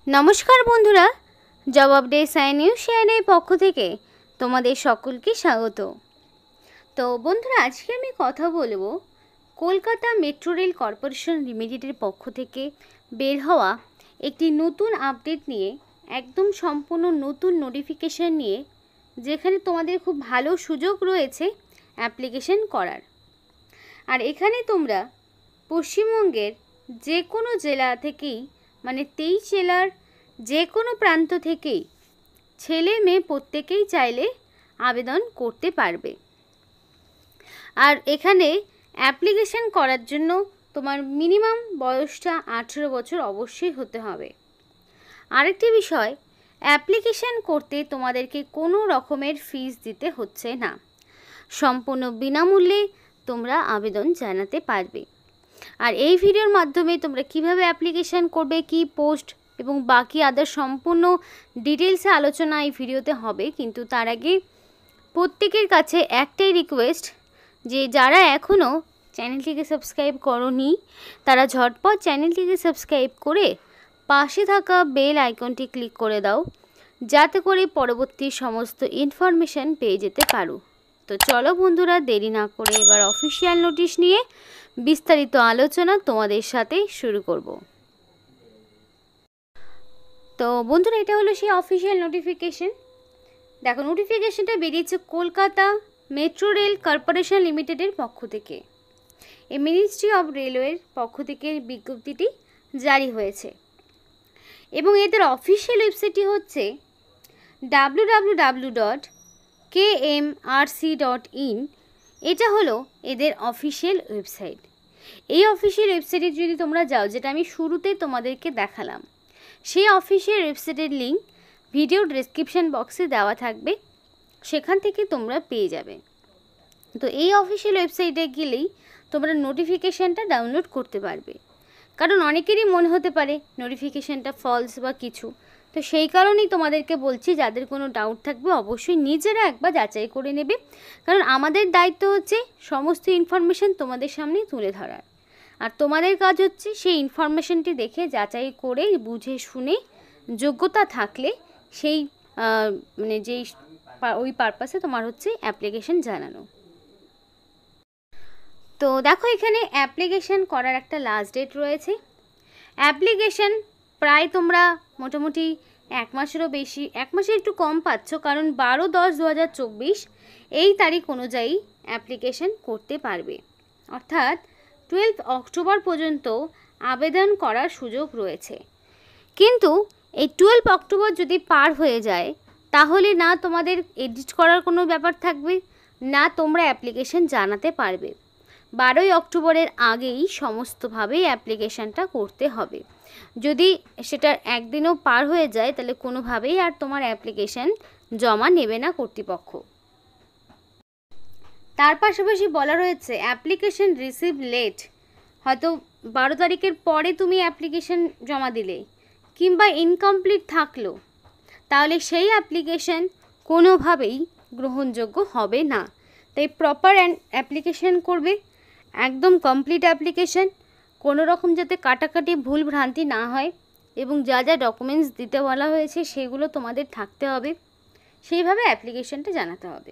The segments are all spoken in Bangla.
নমস্কার বন্ধুরা, জব আপডেট সাইন নিউজ শেয়ারের পক্ষ থেকে তোমাদের সকলকে স্বাগত। তো বন্ধুরা, আজকে আমি কথা বলবো কলকাতা মেট্রো রেল কর্পোরেশন লিমিটেডের পক্ষ থেকে বের হওয়া একটি নতুন আপডেট নিয়ে, একদম সম্পূর্ণ নতুন নোটিফিকেশান নিয়ে, যেখানে তোমাদের খুব ভালো সুযোগ রয়েছে অ্যাপ্লিকেশন করার। আর এখানে তোমরা পশ্চিমবঙ্গের যে কোনো জেলা থেকেই, মানে 23 জেলার যে কোনো প্রান্ত থেকেই ছেলে মেয়ে প্রত্যেকেই চাইলে আবেদন করতে পারবে। আর এখানে অ্যাপ্লিকেশন করার জন্য তোমার মিনিমাম বয়সটা 18 বছর অবশ্যই হতে হবে। আরেকটি বিষয়, অ্যাপ্লিকেশন করতে তোমাদেরকে কোনো রকমের ফিস দিতে হচ্ছে না, সম্পূর্ণ বিনামূল্যে তোমরা আবেদন জানাতে পারবে। আর এই ভিডিওর মাধ্যমে তোমরা কিভাবে অ্যাপ্লিকেশন করবে, কি পোস্ট এবং বাকি আদার সম্পূর্ণ ডিটেলসে আলোচনা এই ভিডিওতে হবে। কিন্তু তার আগে প্রত্যেকের কাছে একটাই রিকোয়েস্ট, যে যারা এখনও চ্যানেলটিকে সাবস্ক্রাইব করোনি তারা ঝটপট চ্যানেলটিকে সাবস্ক্রাইব করে পাশে থাকা বেল আইকনটি ক্লিক করে দাও, যাতে করে পরবর্তী সমস্ত ইনফরমেশান পেয়ে যেতে পারো। তো চলো বন্ধুরা, দেরি না করে এবার অফিসিয়াল নোটিশ নিয়ে বিস্তারিত আলোচনা তোমাদের সাথে শুরু করব। তো বন্ধুরা, এটা হলো সেই অফিসিয়াল নোটিফিকেশন। দেখো, নোটিফিকেশনটা বেরিয়েছে কলকাতা মেট্রো রেল কর্পোরেশন লিমিটেডের পক্ষ থেকে। এই মিনিস্ট্রি অফ রেলওয়ের পক্ষ থেকে বিজ্ঞপ্তিটি জারি হয়েছে এবং এদের অফিসিয়াল ওয়েবসাইটটি হচ্ছে www.kmrc.in। এটা হলো এদের অফিসিয়াল ওয়েবসাইট। এই অফিসিয়াল ওয়েবসাইটে যদি তোমরা যাও, যেটা আমি শুরুতে তোমাদেরকে দেখালাম, সেই অফিসিয়াল ওয়েবসাইটের লিঙ্ক ভিডিও ডেসক্রিপশন বক্সে দেওয়া থাকবে, সেখান থেকে তোমরা পেয়ে যাবে। তো এই অফিসিয়াল ওয়েবসাইটে গেলেই তোমরা নোটিফিকেশানটা ডাউনলোড করতে পারবে। কারণ অনেকেরই মনে হতে পারে নোটিফিকেশানটা ফলস বা কিছু, তো সেই কারণেই তোমাদেরকে বলছি, যাদের কোনো ডাউট থাকবে অবশ্যই নিজেরা একবার যাচাই করে নেবে। কারণ আমাদের দায়িত্ব হচ্ছে সমস্ত ইনফরমেশান তোমাদের সামনে তুলে ধরার, আর তোমাদের কাজ হচ্ছে সেই ইনফরমেশানটি দেখে যাচাই করে বুঝে শুনে যোগ্যতা থাকলে সেই মানে যেই ওই পারপাসে তোমার হচ্ছে অ্যাপ্লিকেশন জানানো। তো দেখো, এখানে অ্যাপ্লিকেশন করার একটা লাস্ট ডেট রয়েছে। অ্যাপ্লিকেশন প্রায় তোমরা মোটামুটি 1 মাসেরও বেশি, 1 মাসের একটু কম পাচ্ছ, কারণ 12/10/2024 এই তারিখ অনুযায়ী অ্যাপ্লিকেশন করতে পারবে। অর্থাৎ 12 অক্টোবর পর্যন্ত আবেদন করার সুযোগ রয়েছে। কিন্তু এই 12 অক্টোবর যদি পার হয়ে যায়, তাহলে না তোমাদের এডিট করার কোনো ব্যাপার থাকবে, না তোমরা অ্যাপ্লিকেশন জানাতে পারবে। 12 অক্টোবরের আগেই সমস্তভাবে অ্যাপ্লিকেশানটা করতে হবে। যদি সেটা একদিনও পার হয়ে যায়, তাহলে কোনোভাবেই আর তোমার অ্যাপ্লিকেশান জমা নেবে না কর্তৃপক্ষ। তার পাশাপাশি বলা রয়েছে অ্যাপ্লিকেশান রিসিভ লেট, হয়তো 12 তারিখের পরে তুমি অ্যাপ্লিকেশান জমা দিলে কিংবা ইনকমপ্লিট থাকলো, তাহলে সেই অ্যাপ্লিকেশান কোনোভাবেই গ্রহণযোগ্য হবে না। তাই প্রপার অ্যাপ্লিকেশান করবে, একদম কমপ্লিট অ্যাপ্লিকেশান, কোনো রকম যাতে কাটাকাটি ভুল ভ্রান্তি না হয়, এবং যা যা ডকুমেন্টস দিতে বলা হয়েছে সেগুলো তোমাদের থাকতে হবে, সেইভাবে অ্যাপ্লিকেশানটা জানাতে হবে।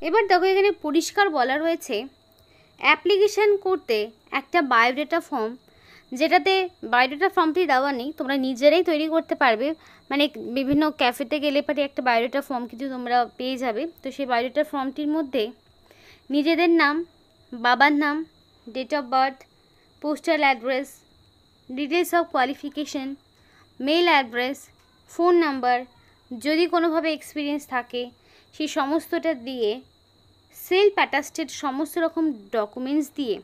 এবার দেখো, এখানে পরিষ্কার বলা রয়েছে অ্যাপ্লিকেশান করতে একটা বায়োডাটা ফর্ম, যেটাতে বায়োডাটা ফর্মটি দেওয়া নেই, তোমরা নিজেরাই তৈরি করতে পারবে। মানে বিভিন্ন ক্যাফেতে গেলে পরে একটা বায়োডাটা ফর্ম কিন্তু তোমরা পেয়ে যাবে। তো সেই বায়োডাটা ফর্মটির মধ্যে নিজেদের নাম, বাবার নাম, date of birth, postal address, details of qualification, mail address, phone number, যদি কোনোভাবে এক্সপিরিয়েন্স থাকে সেই সমস্তটা দিয়ে, সেলফ অ্যাটাস্টেড সমস্ত রকম ডকুমেন্টস দিয়ে,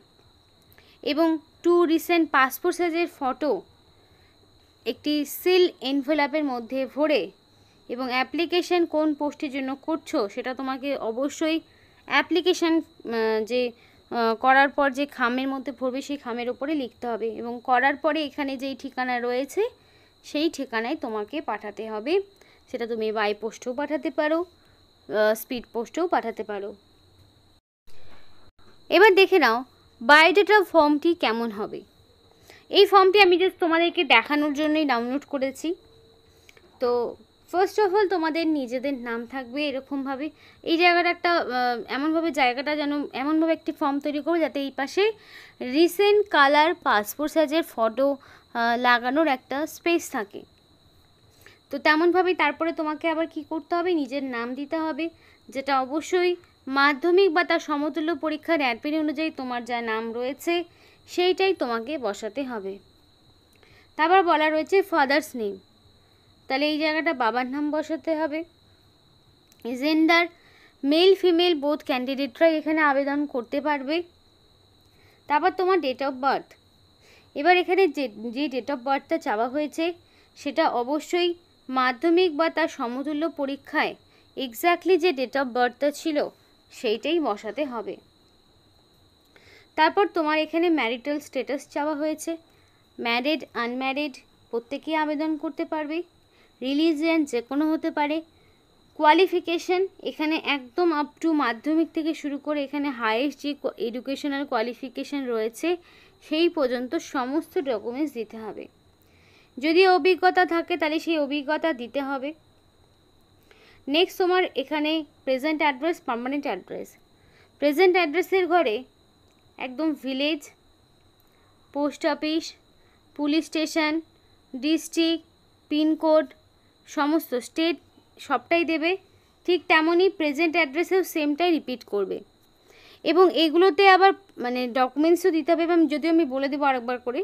এবং 2 রিসেন্ট পাসপোর্ট সাইজের ফটো একটি সিল এনভেলপের মধ্যে ভরে, এবং অ্যাপ্লিকেশন কোন পোস্টের জন্য করছো সেটা তোমাকে অবশ্যই অ্যাপ্লিকেশান যে করার পর যে খামের মধ্যে ভরবে সেই খামের ওপরে লিখতে হবে, এবং করার পরে এখানে যেই ঠিকানা রয়েছে সেই ঠিকানায় তোমাকে পাঠাতে হবে। সেটা তুমি বাই পোস্টেও পাঠাতে পারো, স্পিড পোস্টেও পাঠাতে পারো। এবার দেখে নাও বায়োডাটা ফর্মটি কেমন হবে। এই ফর্মটি আমি জাস্ট তোমাদেরকে দেখানোর জন্যই ডাউনলোড করেছি। তো ফার্স্ট অফ অল তোমাদের নিজেদের নাম থাকবে এরকমভাবে, এই জায়গাটা একটা এমনভাবে জায়গাটা যেন এমনভাবে একটি ফর্ম তৈরি করো যাতে এই পাশে রিসেন্ট কালার পাসপোর্ট সাইজের ফটো লাগানোর একটা স্পেস থাকে। তো তেমনভাবেই তারপরে তোমাকে আবার কি করতে হবে, নিজের নাম দিতে হবে, যেটা অবশ্যই মাধ্যমিক বা তার সমতুল্য পরীক্ষার অ্যাডমিট অনুযায়ী তোমার যা নাম রয়েছে সেইটাই তোমাকে বসাতে হবে। তারপর বলা রয়েছে ফাদার্স নেম, তাহলে এই জায়গাটা বাবার নাম বসাতে হবে। জেন্ডার মেল ফিমেল বোথ ক্যান্ডিডেটরা এখানে আবেদন করতে পারবে। তারপর তোমার ডেট অফ বার্থ, এবার এখানে যে ডেট অফ বার্থটা চাওয়া হয়েছে সেটা অবশ্যই মাধ্যমিক বা তার সমতুল্য পরীক্ষায় এক্স্যাক্টলি যে ডেট অফ বার্থটা ছিল সেইটাই বসাতে হবে। তারপর তোমার এখানে ম্যারিটাল স্ট্যাটাস চাওয়া হয়েছে, ম্যারিড আনম্যারিড প্রত্যেকেই আবেদন করতে পারবে। রিলিজিয়ান যে কোনো হতে পারে। কোয়ালিফিকেশন এখানে একদম আপ টু মাধ্যমিক থেকে শুরু করে এখানে হাইয়েস্ট যে এডুকেশনাল কোয়ালিফিকেশন রয়েছে সেই পর্যন্ত সমস্ত ডকুমেন্টস দিতে হবে। যদি অভিজ্ঞতা থাকে তাহলে সেই অভিজ্ঞতা দিতে হবে। নেক্সট তোমার এখানে present address, permanent address. Present অ্যাড্রেসের ঘরে একদম village, post office, police station, district, pincode, সমস্ত স্টেট সবটাই দেবে। ঠিক তেমনই প্রেজেন্ট অ্যাড্রেসেও সেমটাই রিপিট করবে। এবং এগুলোতে আবার মানে ডকুমেন্টসও দিতে হবে, এবং যদিও আমি বলে দেবো আরেকবার করে,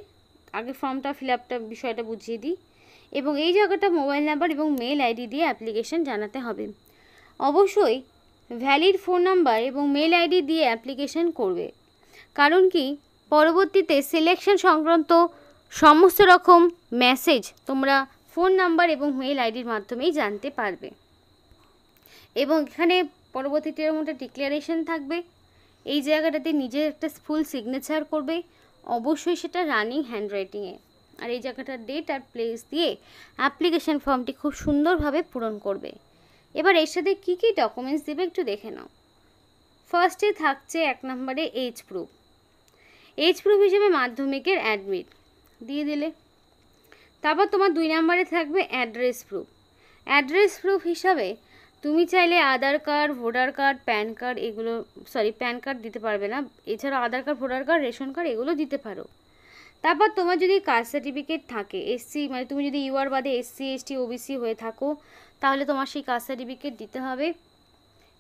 আগে ফর্মটা ফিল আপটা বিষয়টা বুঝিয়ে দিই। এবং এই জায়গাটা মোবাইল নাম্বার এবং মেল আইডি দিয়ে অ্যাপ্লিকেশন জানাতে হবে। অবশ্যই ভ্যালিড ফোন নাম্বার এবং মেল আইডি দিয়ে অ্যাপ্লিকেশন করবে, কারণ কি পরবর্তীতে সিলেকশন সংক্রান্ত সমস্ত রকম মেসেজ তোমরা ফোন নাম্বার এবং মেল আইডির মাধ্যমেই জানতে পারবে। এবং এখানে পরবর্তীতে এর মধ্যে ডিক্লারেশন থাকবে, এই জায়গাটাতে নিজের একটা ফুল সিগনেচার করবে, অবশ্যই সেটা রানিং হ্যান্ডরাইটিংয়ে। আর এই জায়গাটার ডেট আর প্লেস দিয়ে অ্যাপ্লিকেশন ফর্মটি খুব সুন্দরভাবে পূরণ করবে। এবার এর সাথে কী কী ডকুমেন্টস দেবে একটু দেখে নাও। ফার্স্টে থাকছে 1 নম্বরে এজ প্রুফ। এজ প্রুফ হিসেবে মাধ্যমিকের অ্যাডমিট দিয়ে দিলে। তারপর তোমার 2 নম্বরে থাকবে অ্যাড্রেস প্রুফ। অ্যাড্রেস প্রুফ হিসাবে তুমি চাইলে Aadhaar card, voter card, PAN card, এগুলো প্যান কার্ড দিতে পারবে না, এছাড়া Aadhaar card, voter card, ration card এগুলো দিতে পারো। তারপর তোমার যদি কাস্ট সার্টিফিকেট থাকে, এসসি মানে তুমি যদি ইউআর বাদে এসসি এসটি ওবিসি হয়ে থাকো তাহলে তোমার সেই কাস্ট সার্টিফিকেট দিতে হবে।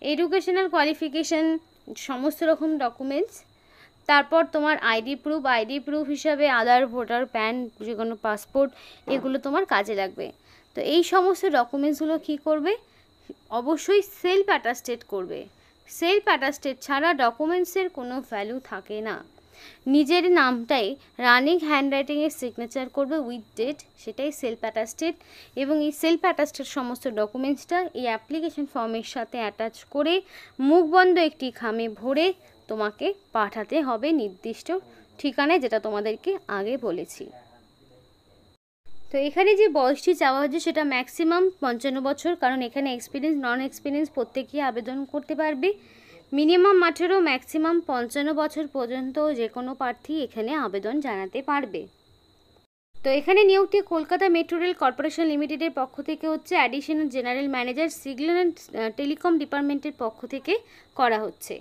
এডুকেশনাল কোয়ালিফিকেশান সমস্ত রকম ডকুমেন্টস। তারপর তোমার আইডি প্রুফ হিসাবে আধার, ভোটার, প্যান, যে কোনো পাসপোর্ট এগুলো তোমার কাজে লাগবে। তো এই সমস্ত ডকুমেন্টসগুলো কী করবে, অবশ্যই সেলফ অ্যাটাস্টেড করবে। সেলফ অ্যাটাস্টেড ছাড়া ডকুমেন্টসের কোনো ভ্যালু থাকে না। নিজের নামটাই রানিং হ্যান্ডরাইটিংয়ে সিগনেচার করবে উইথ ডেট, সেটাই সেলফ অ্যাটাস্টেড। এবং এই সেলফ অ্যাটাস্টেড সমস্ত ডকুমেন্টসটা এই অ্যাপ্লিকেশন ফর্মের সাথে অ্যাটাচ করে মুখবন্ধ একটি খামে ভরে তোমাকে পাঠাতে হবে নির্দিষ্ট ঠিকানায়, যেটা তোমাদেরকে আগে বলেছি। তো এখানে যে বয়সটি চাওয়া হচ্ছে সেটা ম্যাক্সিমাম 55 বছর, কারণ এখানে এক্সপিরিয়েন্স নন এক্সপিরিয়েন্স প্রত্যেকেই আবেদন করতে পারবে। মিনিমাম 18, ম্যাক্সিমাম 55 বছর পর্যন্ত যে কোনো প্রার্থী এখানে আবেদন জানাতে পারবে। তো এখানে নিয়োগটি কলকাতা মেট্রো রেল কর্পোরেশন লিমিটেডের পক্ষ থেকে হচ্ছে, additional general manager signal and telecom ডিপার্টমেন্টের পক্ষ থেকে করা হচ্ছে।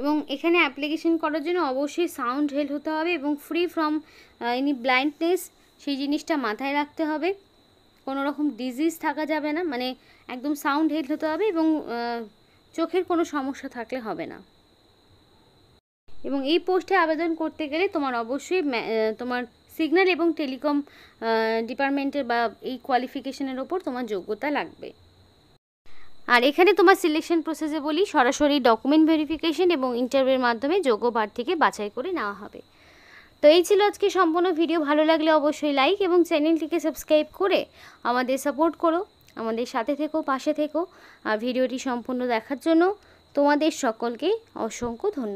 এবং এখানে অ্যাপ্লিকেশন করার জন্য অবশ্যই সাউন্ড হেলথ হতে হবে এবং ফ্রি ফ্রম এনি ব্লাইন্ডনেস, সেই জিনিসটা মাথায় রাখতে হবে। কোনো রকম ডিজিজ থাকা যাবে না, মানে একদম সাউন্ড হেলথ হতে হবে এবং চোখের কোনো সমস্যা থাকলে হবে না। এবং এই পোস্টে আবেদন করতে গেলে তোমার অবশ্যই তোমার সিগন্যাল এবং টেলিকম ডিপার্টমেন্টের বা এই কোয়ালিফিকেশনের ওপর তোমার যোগ্যতা লাগবে। আর এখানে তোমার সিলেকশন প্রসেসে বলি, সরাসরি ডকুমেন্ট ভেরিফিকেশন এবং ইন্টারভিউর মাধ্যমে যোগ্য প্রার্থীকে বাছাই করে নেওয়া হবে। তো এই ছিল আজকে সম্পূর্ণ ভিডিও। ভালো লাগলে অবশ্যই লাইক এবং চ্যানেলটিকে সাবস্ক্রাইব করে আমাদের সাপোর্ট করো, আমাদের সাথে থেকো, পাশে থেকো। আর ভিডিওটি সম্পূর্ণ দেখার জন্য তোমাদের সকলকে অসংখ্য ধন্যবাদ।